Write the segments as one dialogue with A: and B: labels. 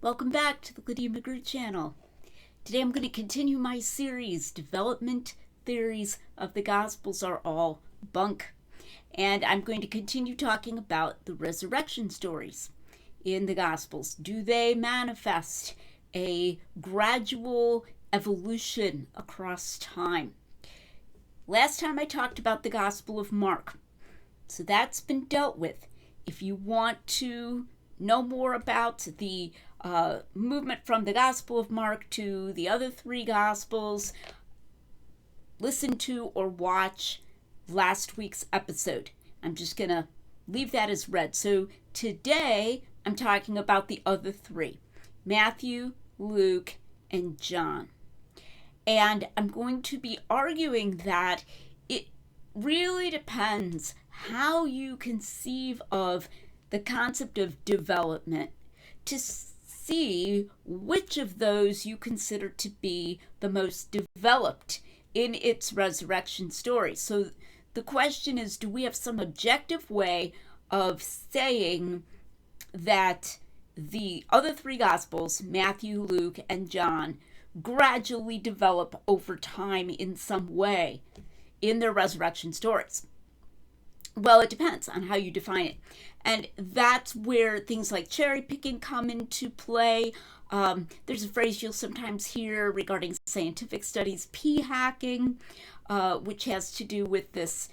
A: Welcome back to the Lydia McGrew channel. Today I'm going to continue my series, Development Theories of the Gospels Are All Bunk. And I'm going to continue talking about the resurrection stories in the Gospels. Do they manifest a gradual evolution across time? Last time I talked about the Gospel of Mark, so that's been dealt with. If you want to know more about the movement from the Gospel of Mark to the other three Gospels, listen to or watch last week's episode. I'm just going to leave that as read. So today I'm talking about the other three, Matthew, Luke, and John. And I'm going to be arguing that it really depends how you conceive of the concept of development to see which of those you consider to be the most developed in its resurrection story. So the question is, do we have some objective way of saying that the other three Gospels, Matthew, Luke, and John, gradually develop over time in some way in their resurrection stories? Well, it depends on how you define it. And that's where things like cherry picking come into play. There's a phrase you'll sometimes hear regarding scientific studies, p-hacking, which has to do with this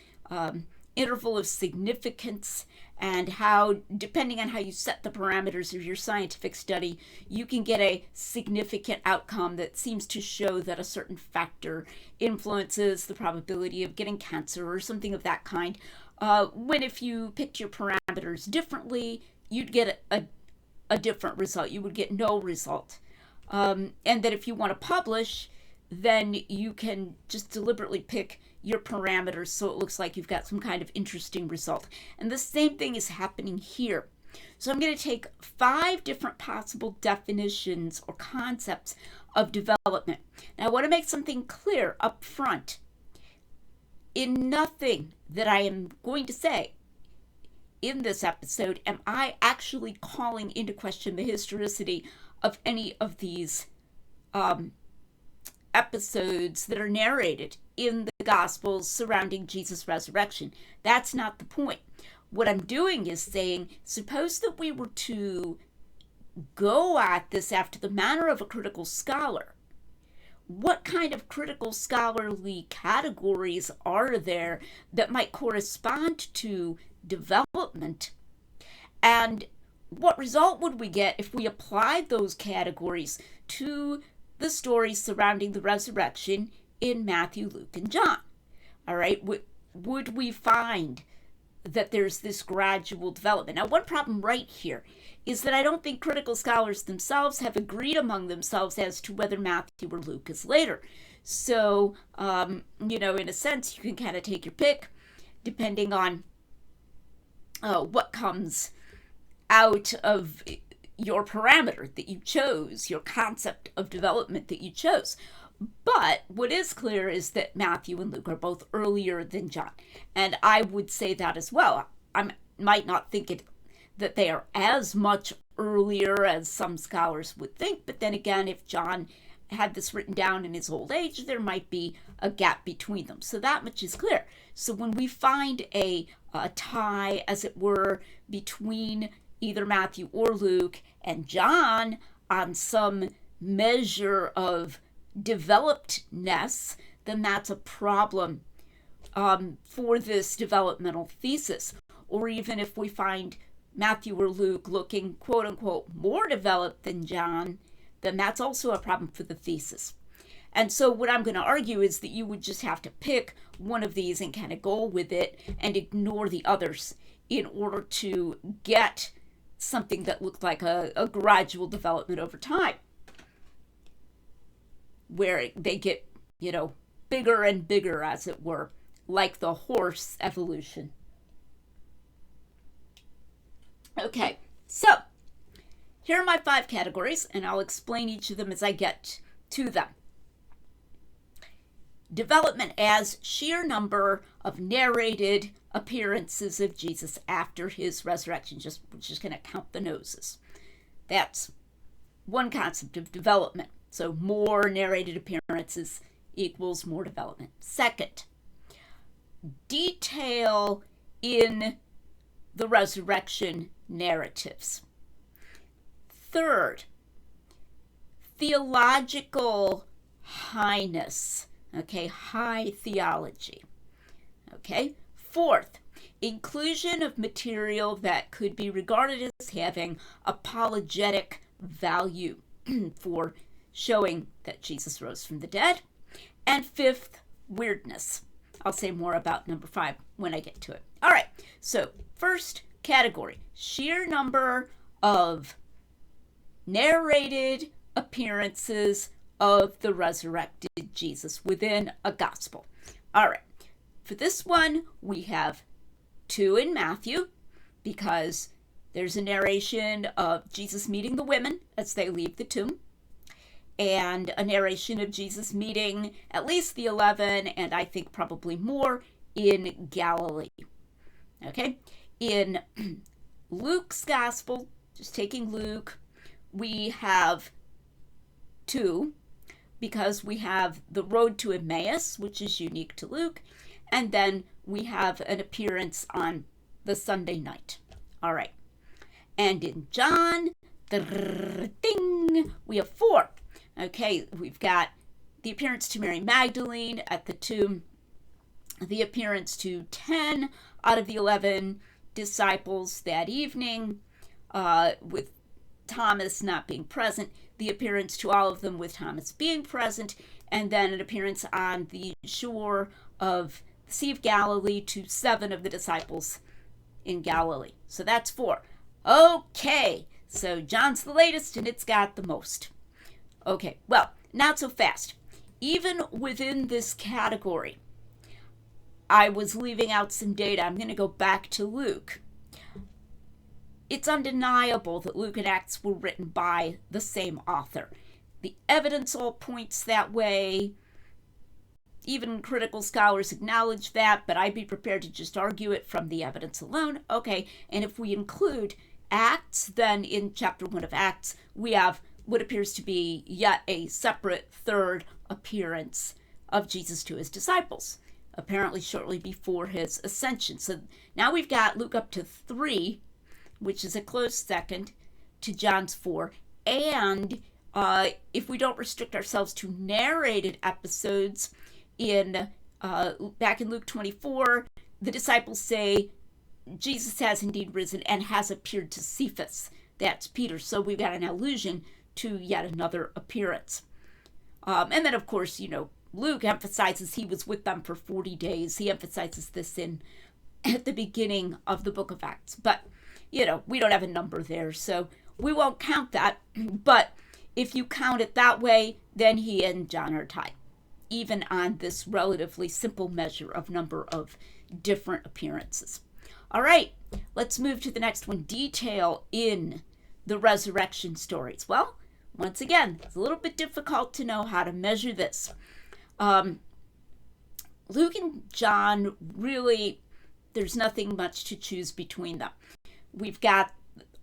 A: interval of significance and how, depending on how you set the parameters of your scientific study, you can get a significant outcome that seems to show that a certain factor influences the probability of getting cancer or something of that kind. When if you picked your parameters differently, you'd get a different result. You would get no result. And that if you want to publish, then you can just deliberately pick your parameters so it looks like you've got some kind of interesting result. And the same thing is happening here. So I'm going to take 5 different possible definitions or concepts of development. Now I want to make something clear up front. In nothing that I am going to say in this episode am I actually calling into question the historicity of any of these episodes that are narrated in the Gospels surrounding Jesus' resurrection. That's not the point. What I'm doing is saying, suppose that we were to go at this after the manner of a critical scholar. What kind of critical scholarly categories are there that might correspond to development? And what result would we get if we applied those categories to the stories surrounding the resurrection in Matthew, Luke, and John? All right, would we find that there's this gradual development? Now, one problem right here is that I don't think critical scholars themselves have agreed among themselves as to whether Matthew or Luke is later. So, in a sense, you can kind of take your pick depending on what comes out of your parameter that you chose, your concept of development that you chose. But what is clear is that Matthew and Luke are both earlier than John. And I would say that as well. I might not think that they are as much earlier as some scholars would think. But then again, if John had this written down in his old age, there might be a gap between them. So that much is clear. So when we find a tie, as it were, between either Matthew or Luke and John on some measure of developedness, then that's a problem for this developmental thesis. Or even if we find Matthew or Luke looking quote unquote more developed than John, then that's also a problem for the thesis. And so what I'm going to argue is that you would just have to pick one of these and kind of go with it and ignore the others in order to get something that looked like a gradual development over time, where they get, bigger and bigger, as it were, like the horse evolution. Okay, so here are my 5 categories, and I'll explain each of them as I get to them. Development as sheer number of narrated appearances of Jesus after his resurrection. We're just going to count the noses. That's one concept of development. So more narrated appearances equals more development. Second, detail in the resurrection narratives. Third, theological highness. Okay, high theology. Okay. Fourth, inclusion of material that could be regarded as having apologetic value for showing that Jesus rose from the dead. And fifth, weirdness. I'll say more about number 5 when I get to it. All right, so first category, sheer number of narrated appearances of the resurrected Jesus within a gospel. All right, for this one, we have 2 in Matthew, because there's a narration of Jesus meeting the women as they leave the tomb, and a narration of Jesus meeting at least the 11, and I think probably more, in Galilee. Okay? In Luke's gospel, just taking Luke, we have 2, because we have the road to Emmaus, which is unique to Luke, and then we have an appearance on the Sunday night. All right. And in John, ding, we have 4. Okay, we've got the appearance to Mary Magdalene at the tomb, the appearance to 10 out of the 11 disciples that evening, with Thomas not being present, the appearance to all of them with Thomas being present, and then an appearance on the shore of the Sea of Galilee to 7 of the disciples in Galilee. So that's 4. Okay, so John's the latest and it's got the most. Okay, well, not so fast. Even within this category, I was leaving out some data. I'm going to go back to Luke. It's undeniable that Luke and Acts were written by the same author. The evidence all points that way. Even critical scholars acknowledge that, but I'd be prepared to just argue it from the evidence alone. Okay, and if we include Acts, then in chapter 1 of Acts, we have what appears to be yet a separate third appearance of Jesus to his disciples, apparently shortly before his ascension. So now we've got Luke up to 3, which is a close second to John's 4. And if we don't restrict ourselves to narrated episodes, back in Luke 24, the disciples say Jesus has indeed risen and has appeared to Cephas. That's Peter. So we've got an allusion to yet another appearance. And then, of course, Luke emphasizes he was with them for 40 days. He emphasizes this at the beginning of the book of Acts. But, we don't have a number there, so we won't count that. But if you count it that way, then he and John are tied, even on this relatively simple measure of number of different appearances. All right, let's move to the next one, detail in the resurrection stories. Well, once again, it's a little bit difficult to know how to measure this. Luke and John, really, there's nothing much to choose between them. We've got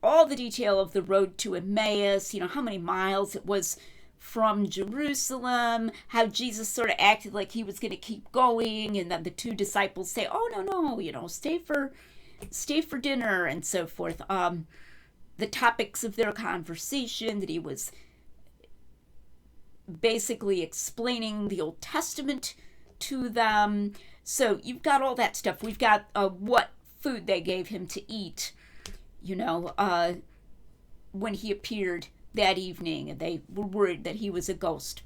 A: all the detail of the road to Emmaus, how many miles it was from Jerusalem, how Jesus sort of acted like he was going to keep going, and then the 2 disciples say, oh, no, stay for dinner, and so forth. The topics of their conversation, that he was basically explaining the Old Testament to them. So you've got all that stuff. We've got what food they gave him to eat, when he appeared that evening, and they were worried that he was a ghost.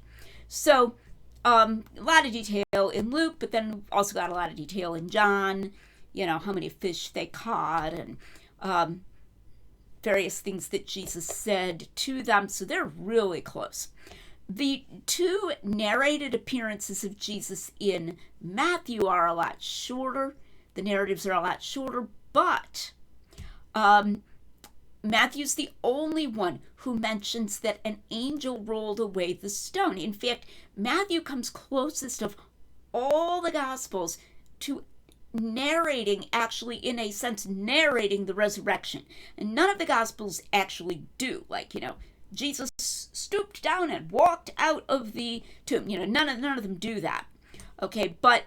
A: So a lot of detail in Luke, but then also got a lot of detail in John, how many fish they caught, and various things that Jesus said to them. So they're really close. The 2 narrated appearances of Jesus in Matthew are a lot shorter. The narratives are a lot shorter, but Matthew's the only one who mentions that an angel rolled away the stone. In fact, Matthew comes closest of all the Gospels to narrating, actually, in a sense, narrating the resurrection. And none of the Gospels actually do. Jesus stooped down and walked out of the tomb. None of them do that. Okay, but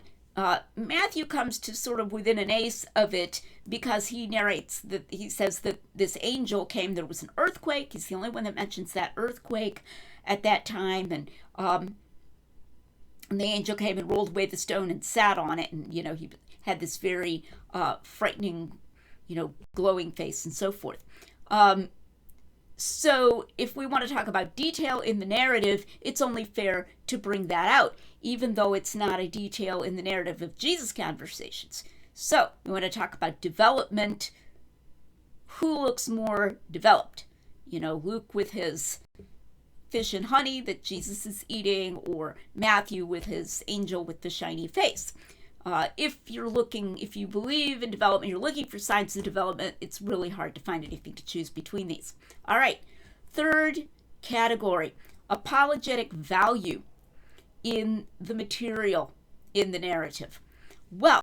A: Matthew comes to sort of within an ace of it because he narrates that he says that this angel came. There was an earthquake. He's the only one that mentions that earthquake at that time, and the angel came and rolled away the stone and sat on it, and he had this very frightening, glowing face and so forth. So if we want to talk about detail in the narrative, it's only fair to bring that out, even though it's not a detail in the narrative of Jesus' conversations. So we want to talk about development. Who looks more developed? Luke with his fish and honey that Jesus is eating, or Matthew with his angel with the shiny face. If you believe in development, you're looking for signs of development, it's really hard to find anything to choose between these. All right, third category, apologetic value in the material in the narrative. Well,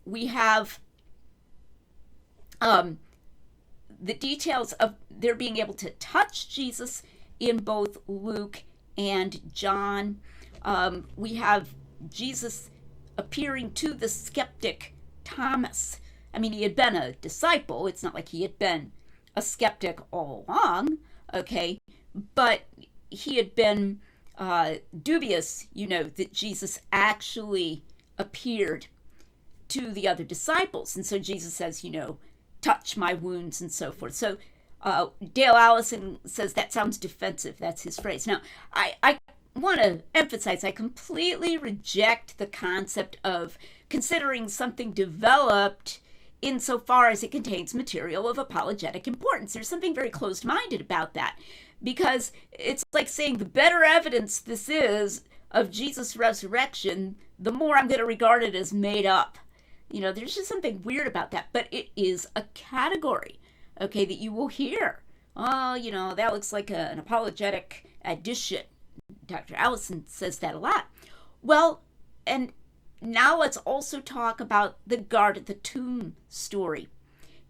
A: we have the details of their being able to touch Jesus in both Luke and John. We have Jesus appearing to the skeptic Thomas. I mean, he had been a disciple. It's not like he had been a skeptic all along, okay? But he had been dubious, that Jesus actually appeared to the other disciples. And so Jesus says, touch my wounds and so forth. So Dale Allison says that sounds defensive. That's his phrase. Now, I want to emphasize, I completely reject the concept of considering something developed insofar as it contains material of apologetic importance. There's something very closed-minded about that, because it's like saying the better evidence this is of Jesus' resurrection, the more I'm going to regard it as made up. There's just something weird about that, but it is a category, okay, that you will hear. Oh, that looks like an apologetic addition. Dr. Allison says that a lot. Well, and now let's also talk about the guard at the tomb story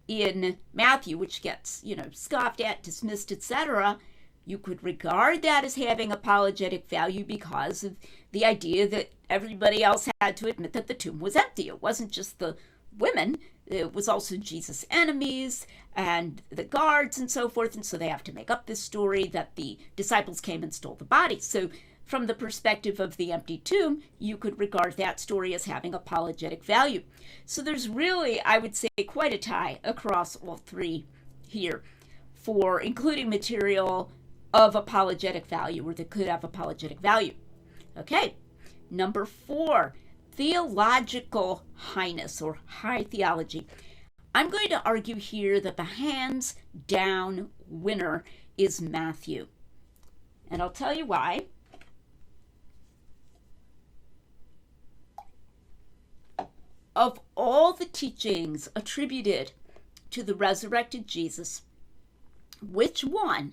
A: in Matthew, which gets, scoffed at, dismissed, etc. You could regard that as having apologetic value because of the idea that everybody else had to admit that the tomb was empty. It wasn't just the women, it was also Jesus' enemies and the guards and so forth. And so they have to make up this story that the disciples came and stole the body. So from the perspective of the empty tomb, you could regard that story as having apologetic value. So there's really, I would say, quite a tie across all three here for including material of apologetic value, or that could have apologetic value. Okay, number 4, theological highness or high theology. I'm going to argue here that the hands down winner is Matthew. And I'll tell you why. Of all the teachings attributed to the resurrected Jesus, which one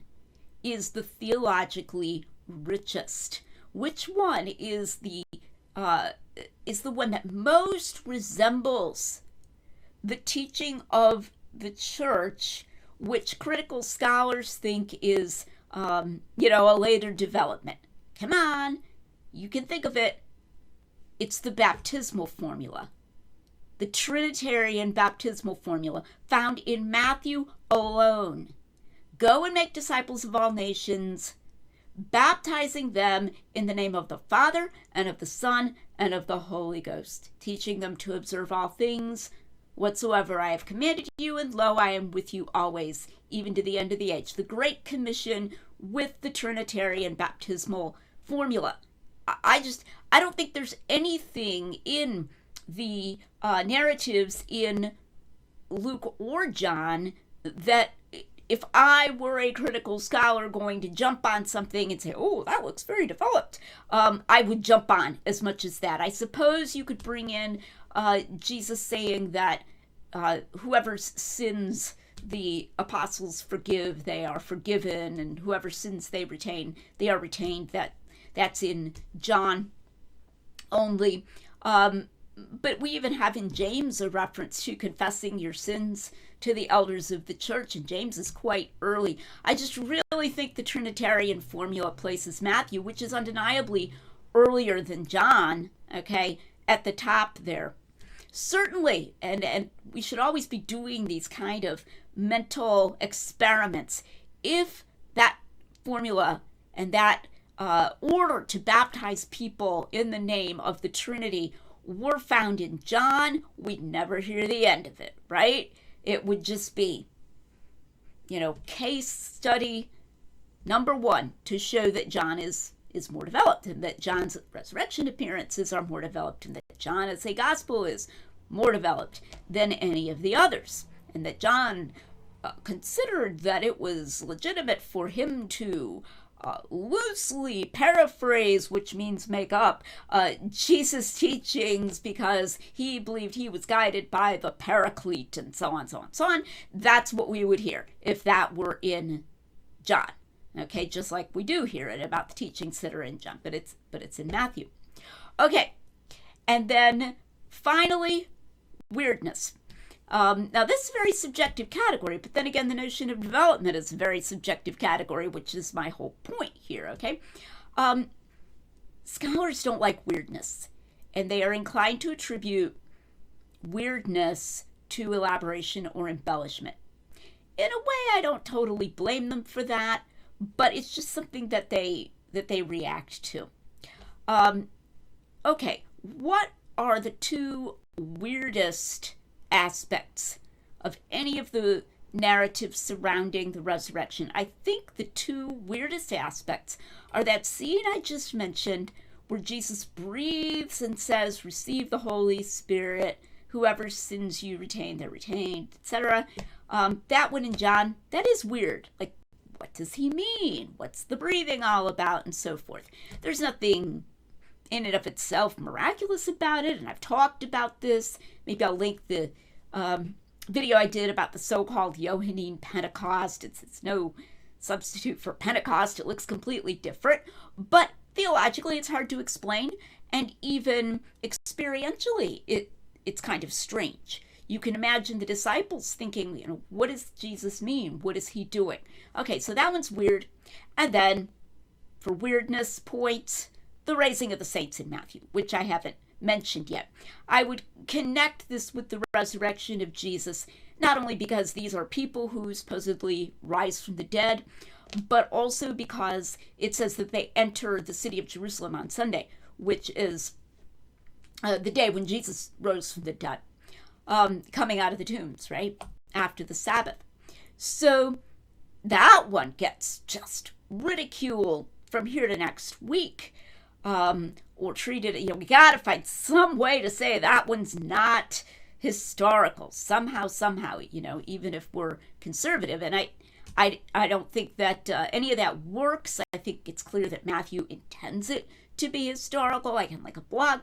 A: is the theologically richest? Which one is the one that most resembles the teaching of the church, which critical scholars think is, a later development? Come on, you can think of it. It's the baptismal formula. The Trinitarian baptismal formula found in Matthew alone. Go and make disciples of all nations, baptizing them in the name of the Father and of the Son and of the Holy Ghost, teaching them to observe all things whatsoever I have commanded you, and lo, I am with you always, even to the end of the age. The Great Commission with the Trinitarian baptismal formula. I don't think there's anything in the narratives in Luke or John that, if I were a critical scholar going to jump on something and say, oh, that looks very developed, I would jump on as much as that. I suppose you could bring in Jesus saying that whoever sins the apostles forgive, they are forgiven, and whoever sins they retain, they are retained. That's in John only. But we even have in James a reference to confessing your sins to the elders of the church, and James is quite early. I just really think the Trinitarian formula places Matthew, which is undeniably earlier than John, okay, at the top there. Certainly, and we should always be doing these kind of mental experiments. If that formula and that order to baptize people in the name of the Trinity were found in John, we'd never hear the end of it, right? It would just be, case study number 1 to show that John is more developed, and that John's resurrection appearances are more developed, and that John as a gospel is more developed than any of the others, and that John considered that it was legitimate for him to loosely paraphrase, which means make up, Jesus' teachings because he believed he was guided by the Paraclete, and so on, so on, so on. That's what we would hear if that were in John. Okay, just like we do hear it about the teachings that are in John, but it's in Matthew. Okay, and then finally, weirdness. Now, this is a very subjective category, but then again, the notion of development is a very subjective category, which is my whole point here, okay? Scholars don't like weirdness, and they are inclined to attribute weirdness to elaboration or embellishment. In a way, I don't totally blame them for that, but it's just something that they react to. Okay, what are the 2 weirdest aspects of any of the narratives surrounding the resurrection? I think the 2 weirdest aspects are that scene I just mentioned where Jesus breathes and says, "Receive the Holy Spirit, whoever sins you retain, they're retained," etc. That one in John, that is weird. Like, what does he mean? What's the breathing all about? And so forth. There's nothing in and of itself miraculous about it, and I've talked about this. Maybe I'll link the video I did about the so-called Johannine Pentecost. It's no substitute for Pentecost. It looks completely different, but theologically it's hard to explain, and even experientially it's kind of strange. You can imagine the disciples thinking, what does Jesus mean? What is he doing? Okay, so that one's weird. And then for weirdness points, the raising of the saints in Matthew, which I haven't mentioned yet. I would connect this with the resurrection of Jesus, not only because these are people who supposedly rise from the dead, but also because it says that they enter the city of Jerusalem on Sunday, which is the day when Jesus rose from the dead, coming out of the tombs, right, after the Sabbath. So that one gets just ridiculed from here to next week. Or treated, we gotta find some way to say that one's not historical somehow, even if we're conservative. And I don't think that any of that works. I think it's clear that Matthew intends it to be historical. Like a blog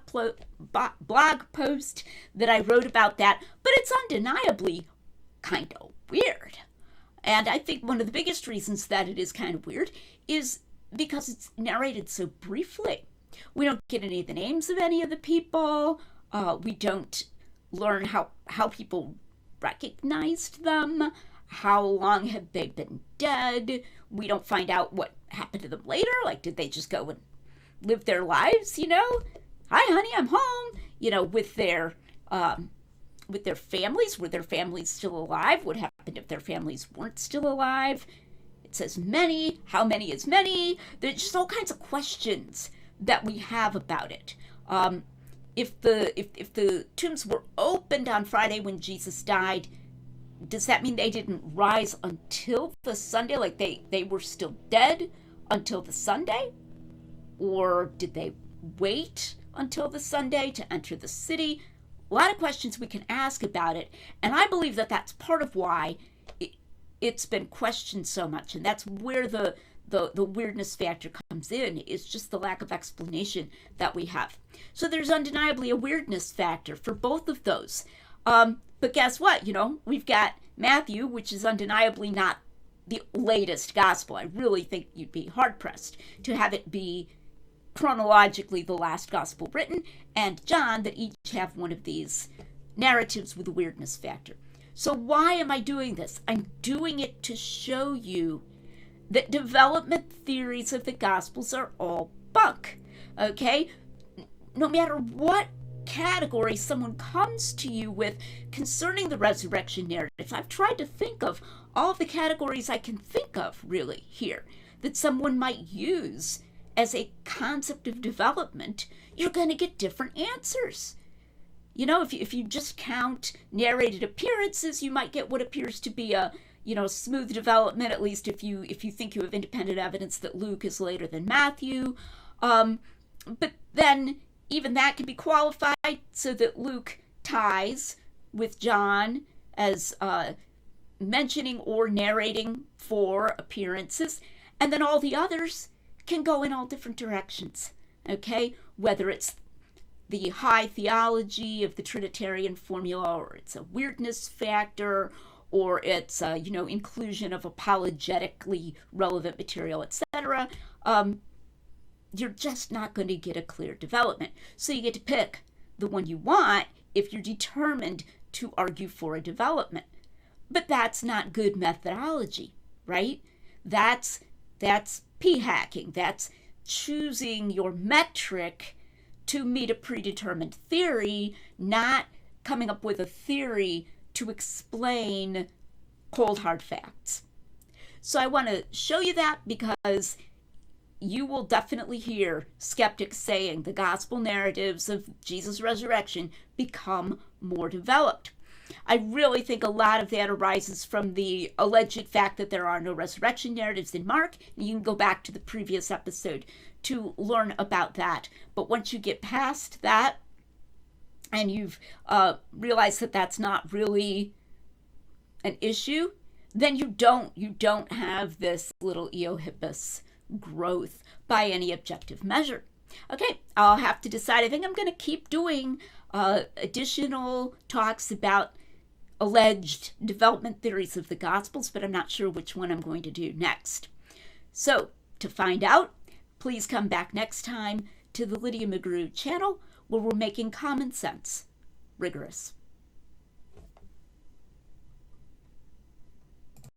A: post that I wrote about that, but it's undeniably kind of weird. And I think one of the biggest reasons that it is kind of weird is because it's narrated so briefly. We don't get any of the names of any of the people. We don't learn how people recognized them. How long have they been dead? We don't find out what happened to them later. Like, did they just go and live their lives, Hi, honey, I'm home, with their families. Were their families still alive? What happened if their families weren't still alive? It says many. How many is many? There's just all kinds of questions that we have about it. If the tombs were opened on Friday when Jesus died, does that mean they didn't rise until the Sunday? Like they were still dead until the Sunday? Or did they wait until the Sunday to enter the city? A lot of questions we can ask about it, and I believe that that's part of why it's been questioned so much, and that's where the weirdness factor comes in, is just the lack of explanation that we have. So there's undeniably a weirdness factor for both of those. But guess what? We've got Matthew, which is undeniably not the latest gospel. I really think you'd be hard-pressed to have it be chronologically the last gospel written, and John, that each have one of these narratives with a weirdness factor. So why am I doing this? I'm doing it to show you that development theories of the Gospels are all bunk, okay? No matter what category someone comes to you with concerning the resurrection narrative, I've tried to think of all of the categories I can think of, really, here, that someone might use as a concept of development. You're going to get different answers. You know, if you just count narrated appearances, you might get what appears to be a smooth development, at least if you think you have independent evidence that Luke is later than Matthew. But then even that can be qualified so that Luke ties with John as mentioning or narrating 4 appearances, and then all the others can go in all different directions, okay? Whether it's the high theology of the Trinitarian formula, or it's a weirdness factor, or it's inclusion of apologetically relevant material, etc. You're just not going to get a clear development. So you get to pick the one you want if you're determined to argue for a development. But that's not good methodology, right? That's p-hacking. That's choosing your metric to meet a predetermined theory, not coming up with a theory to explain cold hard facts. So I want to show you that because you will definitely hear skeptics saying the gospel narratives of Jesus' resurrection become more developed. I really think a lot of that arises from the alleged fact that there are no resurrection narratives in Mark. You can go back to the previous episode to learn about that. But once you get past that and you've realized that that's not really an issue, then you don't have this little eohippus growth by any objective measure. Okay, I'll have to decide. I think I'm going to keep doing additional talks about alleged development theories of the Gospels, but I'm not sure which one I'm going to do next. So, to find out, please come back next time to the Lydia McGrew channel, where we're making common sense rigorous.